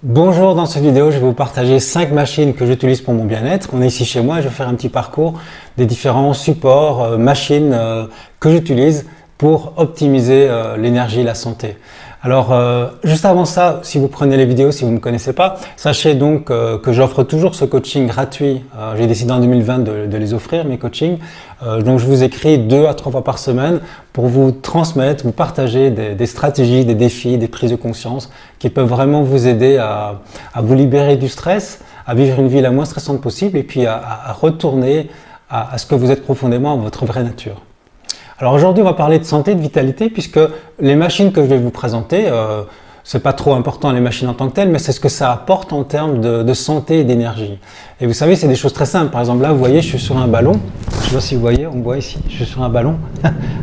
Bonjour, dans cette vidéo, je vais vous partager 5 machines que j'utilise pour mon bien-être. On est ici chez moi et je vais faire un petit parcours des différents supports, machines que j'utilise pour optimiser l'énergie et la santé. Alors, juste avant ça, si vous prenez les vidéos, si vous ne me connaissez pas, sachez donc que j'offre toujours ce coaching gratuit. J'ai décidé en 2020 de les offrir, mes coachings. Donc, je vous écris 2 à 3 fois par semaine pour vous transmettre, vous partager des stratégies, des défis, des prises de conscience qui peuvent vraiment vous aider à vous libérer du stress, à vivre une vie la moins stressante possible et puis à retourner à ce que vous êtes profondément, à votre vraie nature. Alors aujourd'hui, on va parler de santé, de vitalité, puisque les machines que je vais vous présenter, c'est pas trop important les machines en tant que telles, mais c'est ce que ça apporte en termes de santé et d'énergie. Et vous savez, c'est des choses très simples. Par exemple, là, vous voyez, je suis sur un ballon. Je sais pas si vous voyez, on me voit ici. Je suis sur un ballon.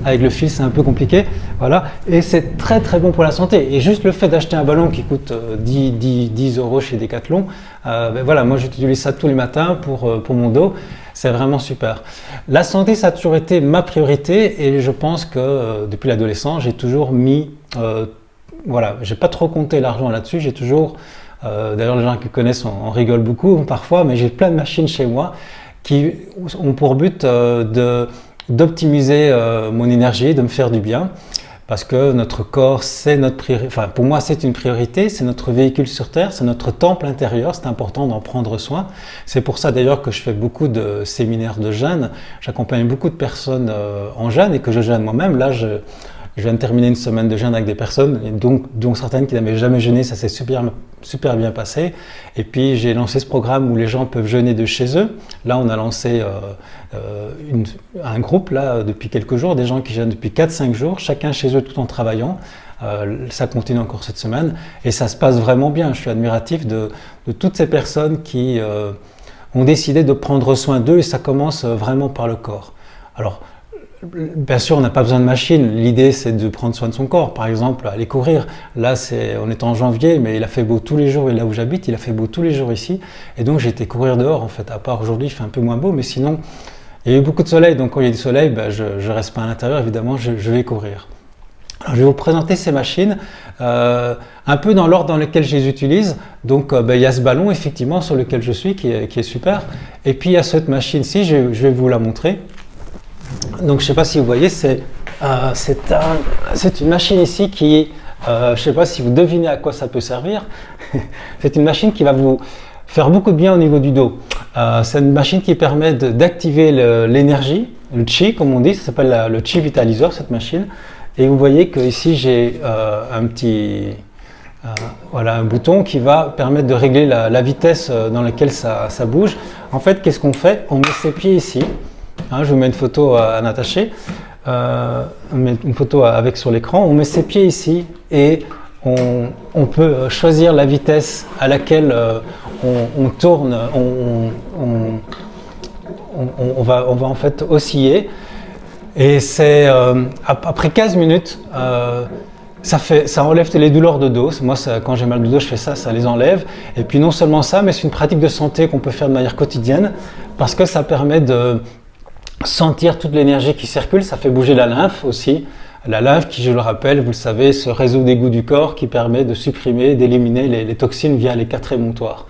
Avec le fil, c'est un peu compliqué. Voilà. Et c'est très très bon pour la santé. Et juste le fait d'acheter un ballon qui coûte 10 euros chez Decathlon, ben voilà, moi j'utilise ça tous les matins pour mon dos. C'est vraiment super. La santé, ça a toujours été ma priorité et je pense que depuis l'adolescence, j'ai toujours mis, voilà, j'ai pas trop compté l'argent là-dessus. J'ai toujours, d'ailleurs les gens qui connaissent en rigolent beaucoup parfois, mais j'ai plein de machines chez moi qui ont pour but d'optimiser mon énergie, de me faire du bien. Parce que notre corps, c'est notre priorité, enfin pour moi c'est une priorité, c'est notre véhicule sur Terre, c'est notre temple intérieur, c'est important d'en prendre soin. C'est pour ça d'ailleurs que je fais beaucoup de séminaires de jeûne, j'accompagne beaucoup de personnes en jeûne et que je jeûne moi-même. Là je viens de terminer une semaine de jeûne avec des personnes, dont certaines qui n'avaient jamais jeûné, ça s'est super bien passé. Et puis j'ai lancé ce programme où les gens peuvent jeûner de chez eux. Là on a lancé un groupe là depuis quelques jours, des gens qui jeûnent depuis 4-5 jours, chacun chez eux tout en travaillant. Ça continue encore cette semaine et ça se passe vraiment bien. Je suis admiratif de toutes ces personnes qui ont décidé de prendre soin d'eux et ça commence vraiment par le corps. Alors, bien sûr, on n'a pas besoin de machine. L'idée, c'est de prendre soin de son corps. Par exemple, aller courir. Là, on est en janvier, mais il a fait beau tous les jours. Et là où j'habite, il a fait beau tous les jours ici. Et donc, j'ai été courir dehors, en fait. À part aujourd'hui, il fait un peu moins beau, mais sinon, il y a eu beaucoup de soleil. Donc, quand il y a du soleil, ben, je ne reste pas à l'intérieur. Évidemment, je vais courir. Alors, je vais vous présenter ces machines un peu dans l'ordre dans lequel je les utilise. Donc, ben, il y a ce ballon, effectivement, sur lequel je suis, qui est super. Et puis, il y a cette machine-ci, je vais vous la montrer. Donc je ne sais pas si vous voyez, c'est une machine ici qui, je ne sais pas si vous devinez à quoi ça peut servir. C'est une machine qui va vous faire beaucoup de bien au niveau du dos. C'est une machine qui permet d'activer l'énergie, le chi comme on dit, ça s'appelle le chi vitaliseur cette machine. Et vous voyez que ici j'ai voilà, un bouton qui va permettre de régler la vitesse dans laquelle ça bouge. En fait, qu'est-ce qu'on fait? On met ses pieds ici. Hein, je vous mets une photo à Nataché, une photo avec sur l'écran. On met ses pieds ici et on peut choisir la vitesse à laquelle on tourne, on va en fait osciller. Et c'est après 15 minutes, ça enlève les douleurs de dos. Moi, quand j'ai mal de dos, je fais ça, ça les enlève. Et puis non seulement ça, mais c'est une pratique de santé qu'on peut faire de manière quotidienne parce que ça permet de sentir toute l'énergie qui circule, ça fait bouger la lymphe aussi. La lymphe qui, je le rappelle, vous le savez, ce réseau d'égouts du corps qui permet de supprimer, d'éliminer les toxines via les 4 émonctoires,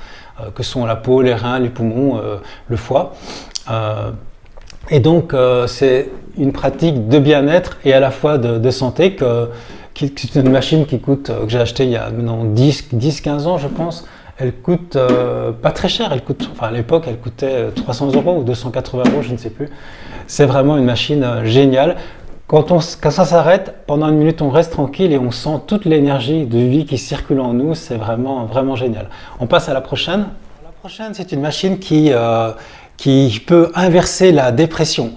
que sont la peau, les reins, les poumons, le foie. Et donc, c'est une pratique de bien-être et à la fois de santé c'est une machine qui coûte, que j'ai achetée il y a maintenant 10-15 ans, je pense. Elle coûte pas très cher, enfin à l'époque elle coûtait 300 euros ou 280 euros, je ne sais plus. C'est vraiment une machine géniale. Quand ça s'arrête, pendant une minute on reste tranquille et on sent toute l'énergie de vie qui circule en nous, c'est vraiment, vraiment génial. On passe à la prochaine. La prochaine, c'est une machine qui peut inverser la dépression,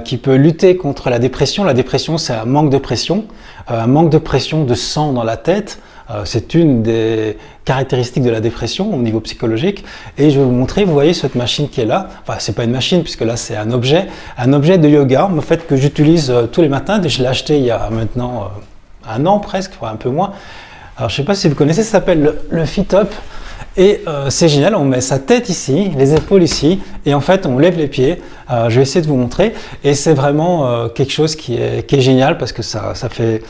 qui peut lutter contre la dépression. La dépression, c'est un manque de pression de sang dans la tête. C'est une des caractéristiques de la dépression au niveau psychologique et je vais vous montrer, vous voyez cette machine qui est là, enfin c'est pas une machine puisque là c'est un objet de yoga en fait que j'utilise tous les matins. Je l'ai acheté il y a maintenant un an presque, enfin un peu moins. Alors je sais pas si vous connaissez, ça s'appelle le Fit Up et c'est génial, on met sa tête ici, les épaules ici et en fait on lève les pieds. Je vais essayer de vous montrer et c'est vraiment quelque chose qui est génial parce que ça fait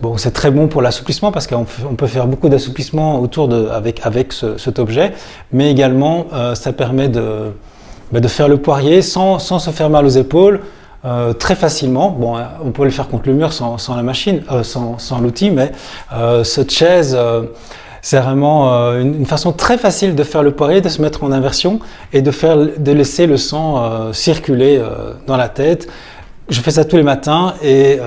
Bon, c'est très bon pour l'assouplissement parce qu'on peut faire beaucoup d'assouplissement avec cet objet, mais également ça permet de faire le poirier sans se faire mal aux épaules très facilement. Bon, on peut le faire contre le mur sans la machine, sans l'outil, mais cette chaise, c'est vraiment une façon très facile de faire le poirier, de se mettre en inversion et de laisser le sang circuler dans la tête. Je fais ça tous les matins et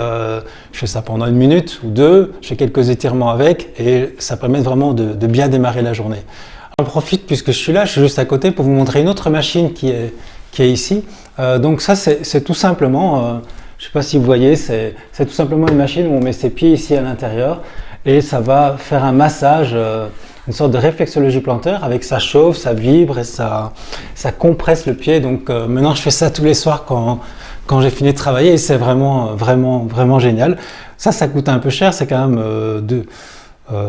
je fais ça pendant 1 minute ou 2, je fais quelques étirements avec et ça permet vraiment de bien démarrer la journée. J'en profite puisque je suis là, je suis juste à côté pour vous montrer une autre machine qui est ici. Donc ça c'est tout simplement, je ne sais pas si vous voyez, c'est tout simplement une machine où on met ses pieds ici à l'intérieur et ça va faire un massage, une sorte de réflexologie plantaire avec ça chauffe, ça vibre et ça compresse le pied. Donc maintenant je fais ça tous les soirs quand j'ai fini de travailler et c'est vraiment génial. Ça coûte un peu cher, c'est quand même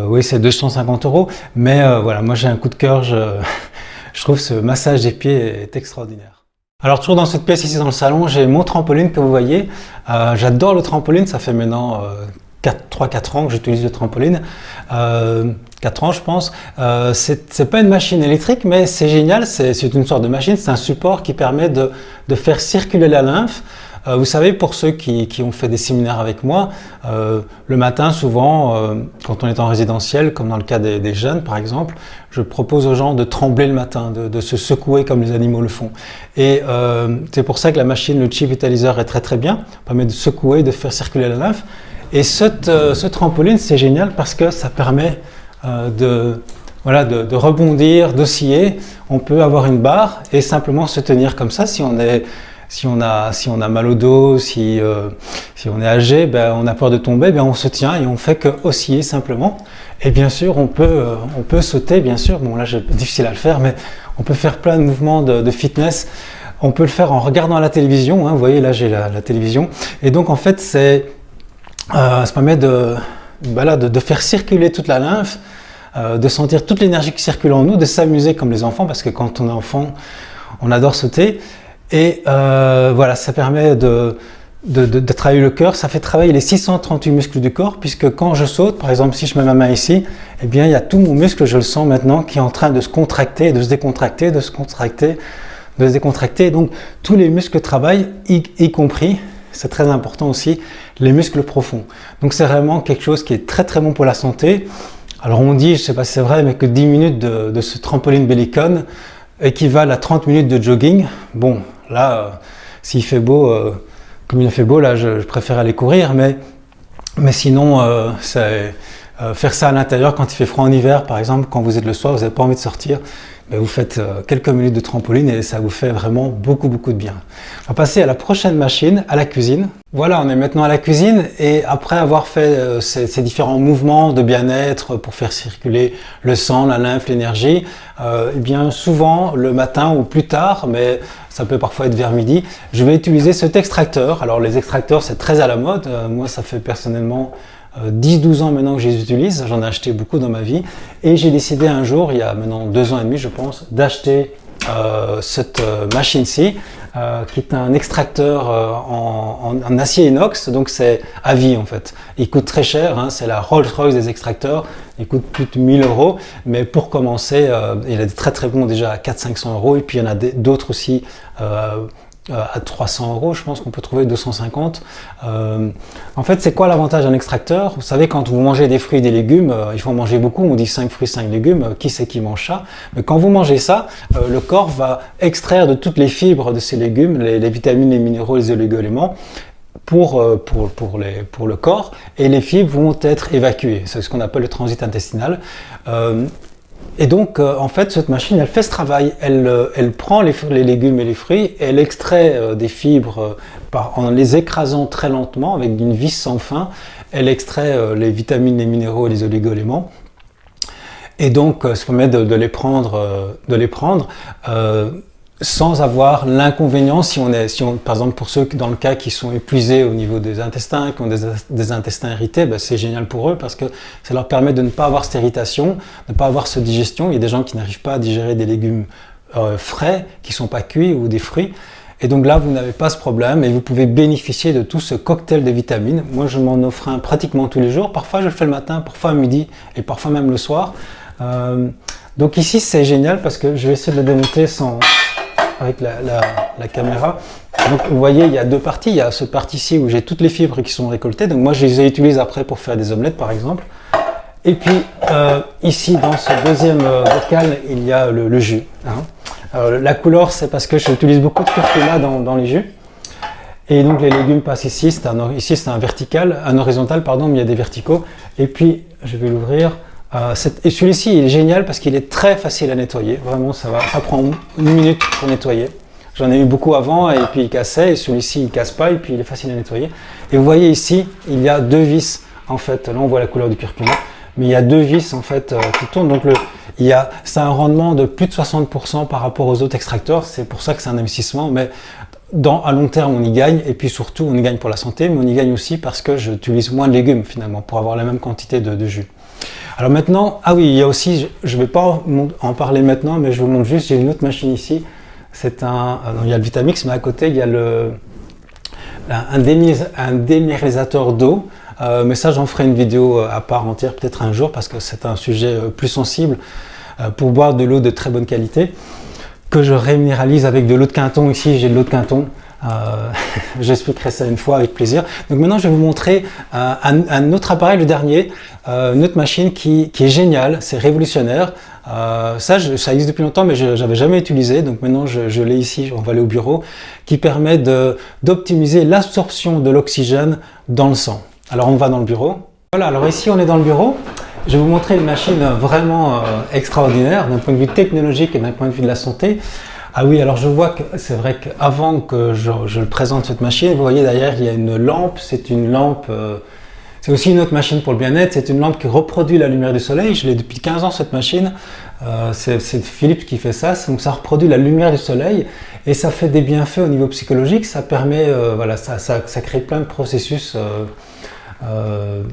oui, c'est 250 €, mais voilà, moi j'ai un coup de cœur, je trouve ce massage des pieds est extraordinaire. Alors toujours dans cette pièce ici dans le salon, j'ai mon trampoline que vous voyez. J'adore le trampoline, ça fait maintenant 3-4 ans que j'utilise le trampoline. 4 ans je pense. C'est pas une machine électrique, mais c'est génial, c'est une sorte de machine, c'est un support qui permet de faire circuler la lymphe. Vous savez, pour ceux qui ont fait des séminaires avec moi, le matin souvent, quand on est en résidentiel, comme dans le cas des jeunes par exemple, je propose aux gens de trembler le matin, de se secouer comme les animaux le font. Et c'est pour ça que la machine, le Chi Vitaliseur est très bien, permet de secouer, de faire circuler la lymphe. Et ce trampoline, c'est génial parce que ça permet de rebondir, d'osciller. On peut avoir une barre et simplement se tenir comme ça si on a mal au dos, si on est âgé, on a peur de tomber, on se tient et on fait que osciller simplement. Et bien sûr, on peut sauter, bien sûr. Bon, là, c'est difficile à le faire, mais on peut faire plein de mouvements de fitness. On peut le faire en regardant la télévision. Hein. Vous voyez, là, j'ai la télévision. Et donc, en fait, ça permet de faire circuler toute la lymphe, de sentir toute l'énergie qui circule en nous, de s'amuser comme les enfants, parce que quand on est enfant, on adore sauter. Et voilà, ça permet de travailler le cœur, ça fait travailler les 638 muscles du corps, puisque quand je saute, par exemple si je mets ma main ici, eh bien il y a tout mon muscle, je le sens maintenant, qui est en train de se contracter, de se décontracter, de se contracter, de se décontracter. Donc tous les muscles travaillent, y compris, c'est très important aussi, les muscles profonds. Donc c'est vraiment quelque chose qui est très bon pour la santé. Alors on dit, je ne sais pas si c'est vrai, mais que 10 minutes de ce trampoline Bellicone équivalent à 30 minutes de jogging. Bon, là, s'il fait beau, comme il fait beau, là, je préfère aller courir, mais sinon, faire ça à l'intérieur quand il fait froid en hiver, par exemple, quand vous êtes le soir, vous n'avez pas envie de sortir, vous faites quelques minutes de trampoline et ça vous fait vraiment beaucoup de bien. On va passer à la prochaine machine, à la cuisine. Voilà, on est maintenant à la cuisine et après avoir fait ces différents mouvements de bien-être pour faire circuler le sang, la lymphe, l'énergie, eh bien souvent le matin ou plus tard, mais ça peut parfois être vers midi, je vais utiliser cet extracteur. Alors les extracteurs c'est très à la mode, moi ça fait personnellement 10-12 ans maintenant que je les utilise, j'en ai acheté beaucoup dans ma vie et j'ai décidé un jour, il y a maintenant 2 ans et demi je pense, d'acheter cette machine-ci qui est un extracteur en acier inox, donc c'est à vie en fait. Il coûte très cher, hein, c'est la Rolls-Royce des extracteurs, il coûte plus de 1000 €, mais pour commencer, il est très bon déjà à 400-500 € et puis il y en a d'autres aussi à 300 €, je pense qu'on peut trouver 250. En fait, c'est quoi l'avantage d'un extracteur? Vous savez, quand vous mangez des fruits et des légumes, il faut en manger beaucoup, on dit 5 fruits, 5 légumes, qui c'est qui mange ça? Mais quand vous mangez ça, le corps va extraire de toutes les fibres de ces légumes, les vitamines, les minéraux, les oligo-éléments, pour le corps, et les fibres vont être évacuées. C'est ce qu'on appelle le transit intestinal. Et donc, en fait, cette machine, elle fait ce travail. Elle prend les légumes et les fruits, et elle extrait des fibres en les écrasant très lentement avec une vis sans fin. Elle extrait les vitamines, les minéraux et les oligo-éléments. Et donc, ça permet de les prendre sans avoir l'inconvénient, par exemple pour ceux dans le cas qui sont épuisés au niveau des intestins, qui ont des intestins irrités, c'est génial pour eux parce que ça leur permet de ne pas avoir cette irritation, de ne pas avoir cette digestion. Il y a des gens qui n'arrivent pas à digérer des légumes frais, qui ne sont pas cuits ou des fruits. Et donc là, vous n'avez pas ce problème et vous pouvez bénéficier de tout ce cocktail de vitamines. Moi, je m'en offre un pratiquement tous les jours. Parfois, je le fais le matin, parfois à midi et parfois même le soir. Donc ici, c'est génial parce que je vais essayer de le démonter avec la caméra. Donc vous voyez, il y a deux parties. Il y a cette partie-ci où j'ai toutes les fibres qui sont récoltées. Donc moi, je les utilise après pour faire des omelettes, par exemple. Et puis ici, dans ce deuxième bocal, il y a le jus. La couleur, c'est parce que j'utilise beaucoup de curcuma dans les jus. Et donc les légumes passent ici. Ici, c'est un vertical, un horizontal, pardon, mais il y a des verticaux. Et puis, je vais l'ouvrir. Et celui-ci, il est génial parce qu'il est très facile à nettoyer. Vraiment, ça prend 1 minute pour nettoyer. J'en ai eu beaucoup avant et puis il cassait. Et celui-ci, il casse pas et puis il est facile à nettoyer. Et vous voyez ici, il y a 2 vis. En fait, là, on voit la couleur du curcuma. Mais il y a 2 vis en fait qui tournent. Donc c'est un rendement de plus de 60% par rapport aux autres extracteurs. C'est pour ça que c'est un investissement. Mais à long terme, on y gagne. Et puis surtout, on y gagne pour la santé. Mais on y gagne aussi parce que j'utilise moins de légumes finalement pour avoir la même quantité de jus. Alors maintenant, oui, il y a aussi, je ne vais pas en parler maintenant, mais je vous montre juste, j'ai une autre machine ici. Il y a le Vitamix, mais à côté, il y a un déminéralisateur d'eau. Mais ça, j'en ferai une vidéo à part entière, peut-être un jour, parce que c'est un sujet plus sensible pour boire de l'eau de très bonne qualité, que je réminéralise avec de l'eau de Quinton. Ici, j'ai de l'eau de Quinton. J'expliquerai ça une fois avec plaisir. Donc maintenant, je vais vous montrer un autre appareil, le dernier, une autre machine qui est géniale, c'est révolutionnaire. Ça existe depuis longtemps, mais je n'avais jamais utilisé. Donc maintenant, je l'ai ici, on va aller au bureau, qui permet d'optimiser l'absorption de l'oxygène dans le sang. Alors on va dans le bureau. Voilà, alors ici on est dans le bureau. Je vais vous montrer une machine vraiment extraordinaire d'un point de vue technologique et d'un point de vue de la santé. Ah oui, alors je vois que c'est vrai qu'avant que je le présente cette machine, vous voyez derrière il y a une lampe, c'est une lampe, c'est aussi une autre machine pour le bien-être, c'est une lampe qui reproduit la lumière du soleil. Je l'ai depuis 15 ans cette machine, c'est Philips qui fait ça, donc ça reproduit la lumière du soleil et ça fait des bienfaits au niveau psychologique, ça permet, voilà, ça crée plein de processus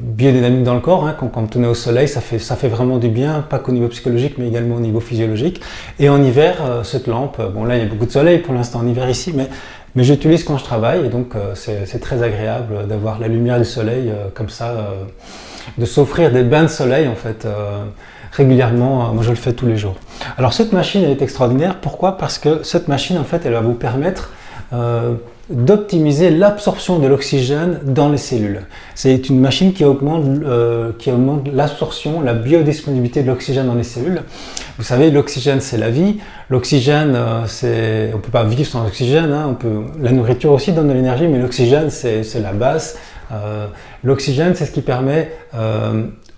biodynamique dans le corps, hein. Quand on est au soleil, ça fait vraiment du bien, pas qu'au niveau psychologique, mais également au niveau physiologique. Et en hiver, cette lampe, bon là il y a beaucoup de soleil pour l'instant en hiver ici, mais j'utilise quand je travaille, et donc c'est très agréable d'avoir la lumière du soleil comme ça, de s'offrir des bains de soleil en fait régulièrement. Moi je le fais tous les jours. Alors cette machine elle est extraordinaire, pourquoi? Parce que cette machine en fait elle va vous permettre d'optimiser l'absorption de l'oxygène dans les cellules. C'est une machine qui augmente l'absorption, la biodisponibilité de l'oxygène dans les cellules. Vous savez, l'oxygène c'est la vie. L'oxygène, on ne peut pas vivre sans oxygène. Hein. La nourriture aussi donne de l'énergie, mais l'oxygène c'est la base. L'oxygène c'est ce qui permet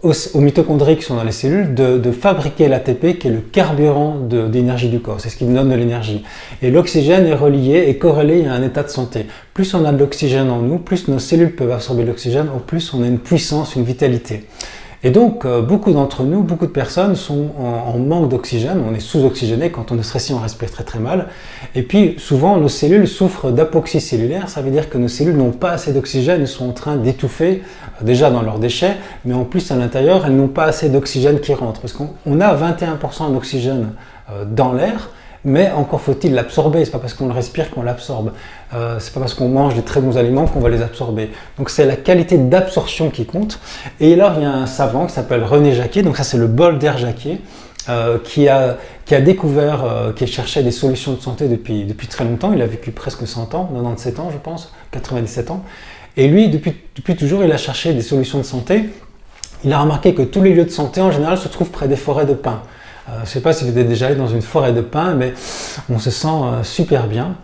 aux mitochondries qui sont dans les cellules de fabriquer l'ATP qui est le carburant d'énergie du corps, c'est ce qui nous donne de l'énergie. Et l'oxygène est relié et corrélé à un état de santé. Plus on a de l'oxygène en nous, plus nos cellules peuvent absorber l'oxygène, au plus on a une puissance, une vitalité. Et donc, beaucoup d'entre nous, beaucoup de personnes sont en manque d'oxygène, on est sous-oxygéné, quand on est stressé, on respire très très mal. Et puis, souvent, nos cellules souffrent d'apoxie cellulaire, ça veut dire que nos cellules n'ont pas assez d'oxygène, elles sont en train d'étouffer, déjà dans leurs déchets, mais en plus à l'intérieur, elles n'ont pas assez d'oxygène qui rentre, parce qu'on a 21% d'oxygène dans l'air, mais encore faut-il l'absorber, c'est pas parce qu'on le respire qu'on l'absorbe, c'est pas parce qu'on mange des très bons aliments qu'on va les absorber. Donc c'est la qualité d'absorption qui compte. Et alors il y a un savant qui s'appelle René Jacquier, donc ça c'est le bol d'air Jacquier, qui a découvert, qui cherchait des solutions de santé depuis très longtemps. Il a vécu presque 100 ans, 97 ans je pense, 97 ans. Et lui, depuis toujours, il a cherché des solutions de santé. Il a remarqué que tous les lieux de santé en général se trouvent près des forêts de pins. Je ne sais pas si vous êtes déjà allé dans une forêt de pins, mais on se sent super bien.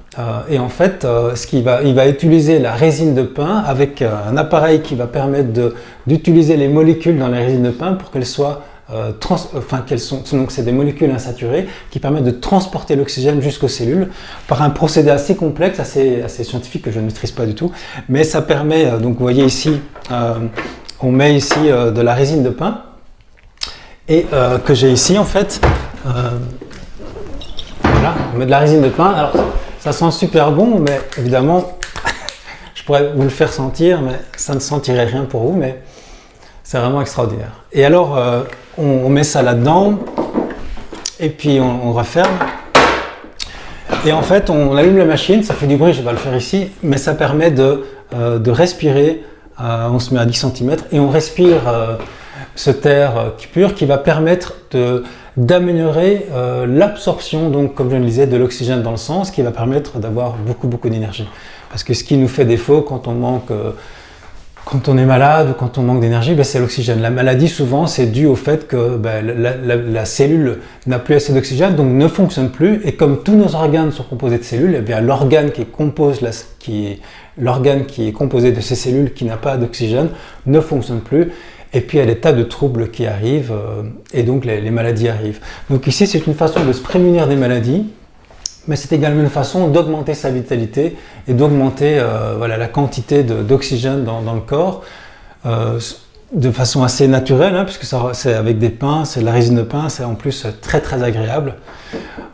Et en fait, il va utiliser la résine de pin avec un appareil qui va permettre d'utiliser les molécules dans la résine de pin pour qu'elles soient donc c'est des molécules insaturées qui permettent de transporter l'oxygène jusqu'aux cellules par un procédé assez complexe, assez scientifique que je ne maîtrise pas du tout, mais ça permet, donc vous voyez ici, on met ici de la résine de pin. Et que j'ai ici en fait, voilà, on met de la résine de pin. Alors ça sent super bon, mais évidemment, je pourrais vous le faire sentir, mais ça ne sentirait rien pour vous, mais c'est vraiment extraordinaire. Et alors, on met ça là-dedans, et puis on referme. Et en fait, on allume la machine, ça fait du bruit, je vais pas le faire ici, mais ça permet de respirer. On se met à 10 cm et on respire cet air pur qui va permettre d'améliorer l'absorption, donc comme je le disais, de l'oxygène dans le sang, ce qui va permettre d'avoir beaucoup d'énergie. Parce que ce qui nous fait défaut quand on est malade ou quand on manque d'énergie, c'est l'oxygène. La maladie, souvent, c'est dû au fait que la cellule n'a plus assez d'oxygène, donc ne fonctionne plus. Et comme tous nos organes sont composés de cellules, l'organe qui est composé de ces cellules qui n'a pas d'oxygène ne fonctionne plus. Et puis il y a des tas de troubles qui arrivent et donc les maladies arrivent. Donc ici, c'est une façon de se prémunir des maladies, mais c'est également une façon d'augmenter sa vitalité et d'augmenter la quantité d'oxygène dans le corps de façon assez naturelle, puisque c'est avec des pins, c'est de la résine de pin, c'est en plus très agréable.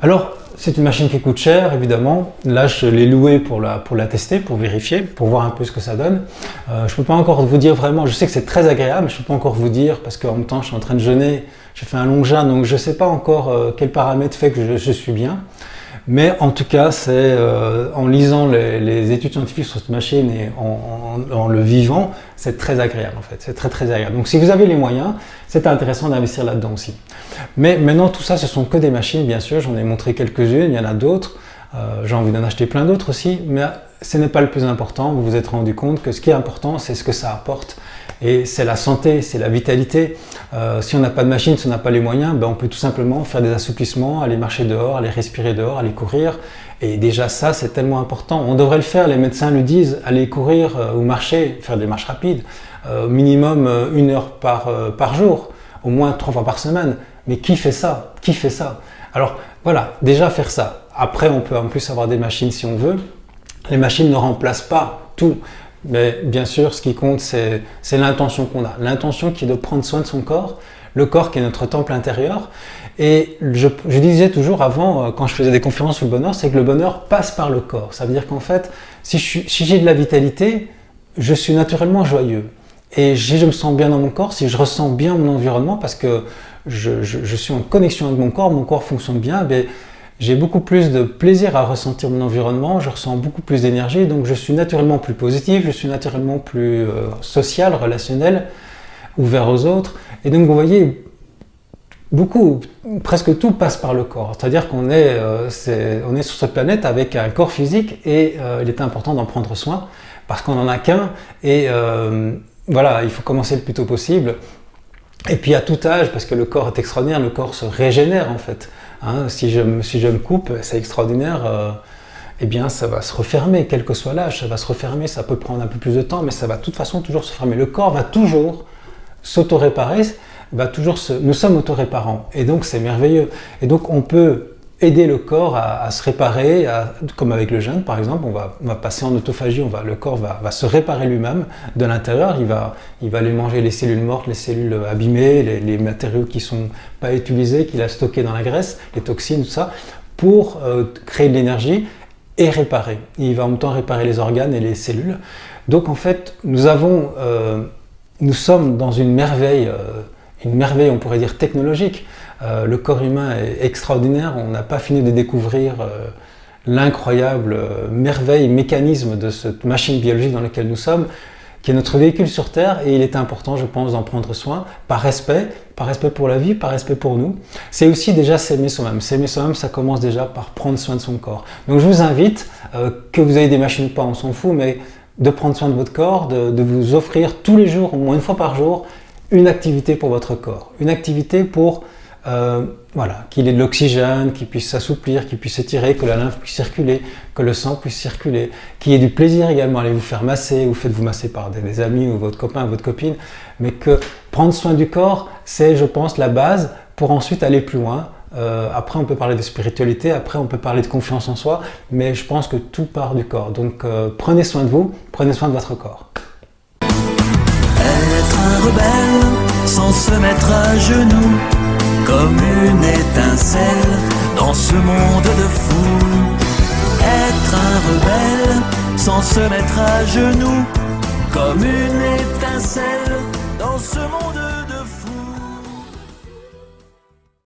Alors, c'est une machine qui coûte cher, évidemment. Là, je l'ai louée pour la tester, pour vérifier, pour voir un peu ce que ça donne. Je ne peux pas encore vous dire vraiment, je sais que c'est très agréable, mais je ne peux pas encore vous dire, parce qu'en même temps, je suis en train de jeûner, j'ai fait un long jeûne, donc je ne sais pas encore quel paramètre fait que je suis bien. Mais en tout cas, c'est en lisant les études scientifiques sur cette machine et en le vivant, c'est très agréable en fait, c'est très agréable. Donc si vous avez les moyens, c'est intéressant d'investir là-dedans aussi. Mais maintenant, tout ça, ce sont que des machines, bien sûr, j'en ai montré quelques-unes, il y en a d'autres, j'ai envie d'en acheter plein d'autres aussi, mais ce n'est pas le plus important, vous vous êtes rendu compte que ce qui est important, c'est ce que ça apporte. Et c'est la santé, c'est la vitalité. Si on n'a pas de machine, si on n'a pas les moyens, on peut tout simplement faire des assouplissements, aller marcher dehors, aller respirer dehors, aller courir. Et déjà ça, c'est tellement important. On devrait le faire, les médecins le disent, aller courir ou marcher, faire des marches rapides, minimum 1 heure par jour, au moins 3 fois par semaine. Mais qui fait ça? Qui fait ça? Alors voilà, déjà faire ça. Après, on peut en plus avoir des machines si on veut. Les machines ne remplacent pas tout. Mais bien sûr, ce qui compte, c'est l'intention qu'on a. L'intention qui est de prendre soin de son corps, le corps qui est notre temple intérieur. Et je disais toujours avant, quand je faisais des conférences sur le bonheur, c'est que le bonheur passe par le corps. Ça veut dire qu'en fait, si j'ai de la vitalité, je suis naturellement joyeux. Et si je me sens bien dans mon corps, si je ressens bien mon environnement, parce que je suis en connexion avec mon corps fonctionne bien, j'ai beaucoup plus de plaisir à ressentir mon environnement, je ressens beaucoup plus d'énergie, donc je suis naturellement plus positif, je suis naturellement plus social, relationnel, ouvert aux autres. Et donc vous voyez, presque tout passe par le corps. C'est-à-dire qu'on est sur cette planète avec un corps physique et il est important d'en prendre soin parce qu'on n'en a qu'un et voilà, il faut commencer le plus tôt possible. Et puis à tout âge, parce que le corps est extraordinaire, le corps se régénère en fait. Si je me coupe, c'est extraordinaire, eh bien ça va se refermer, quel que soit l'âge, ça va se refermer, ça peut prendre un peu plus de temps, mais ça va de toute façon toujours se fermer. Le corps va toujours s'auto-réparer, nous sommes auto-réparants, et donc c'est merveilleux. Et donc on peut aider le corps à se réparer, comme avec le jeûne par exemple, on va passer en autophagie, le corps va se réparer lui-même de l'intérieur, il va aller manger les cellules mortes, les cellules abîmées, les matériaux qui ne sont pas utilisés, qu'il a stockés dans la graisse, les toxines, tout ça, pour créer de l'énergie et réparer. Il va en même temps réparer les organes et les cellules. Donc en fait, nous sommes dans une merveille, on pourrait dire technologique. Le corps humain est extraordinaire, on n'a pas fini de découvrir l'incroyable merveille, mécanisme de cette machine biologique dans laquelle nous sommes, qui est notre véhicule sur Terre, et il est important, je pense, d'en prendre soin, par respect pour la vie, par respect pour nous. C'est aussi déjà s'aimer soi-même. S'aimer soi-même, ça commence déjà par prendre soin de son corps. Donc je vous invite, que vous ayez des machines ou pas, on s'en fout, mais de prendre soin de votre corps, de vous offrir tous les jours, au moins 1 fois par jour, une activité pour votre corps. Une activité pour qu'il ait de l'oxygène, qu'il puisse s'assouplir, qu'il puisse s'étirer, que la lymphe puisse circuler, que le sang puisse circuler, qu'il y ait du plaisir également à aller vous faire masser, ou faites-vous masser par des amis ou votre copain ou votre copine, mais que prendre soin du corps, c'est, je pense, la base pour ensuite aller plus loin. Après, on peut parler de spiritualité, après, on peut parler de confiance en soi, mais je pense que tout part du corps. Donc, prenez soin de vous, prenez soin de votre corps. Être un rebelle sans se mettre à genoux, comme une étincelle dans ce monde de fous. Être un rebelle sans se mettre à genoux, comme une étincelle dans ce monde de fous.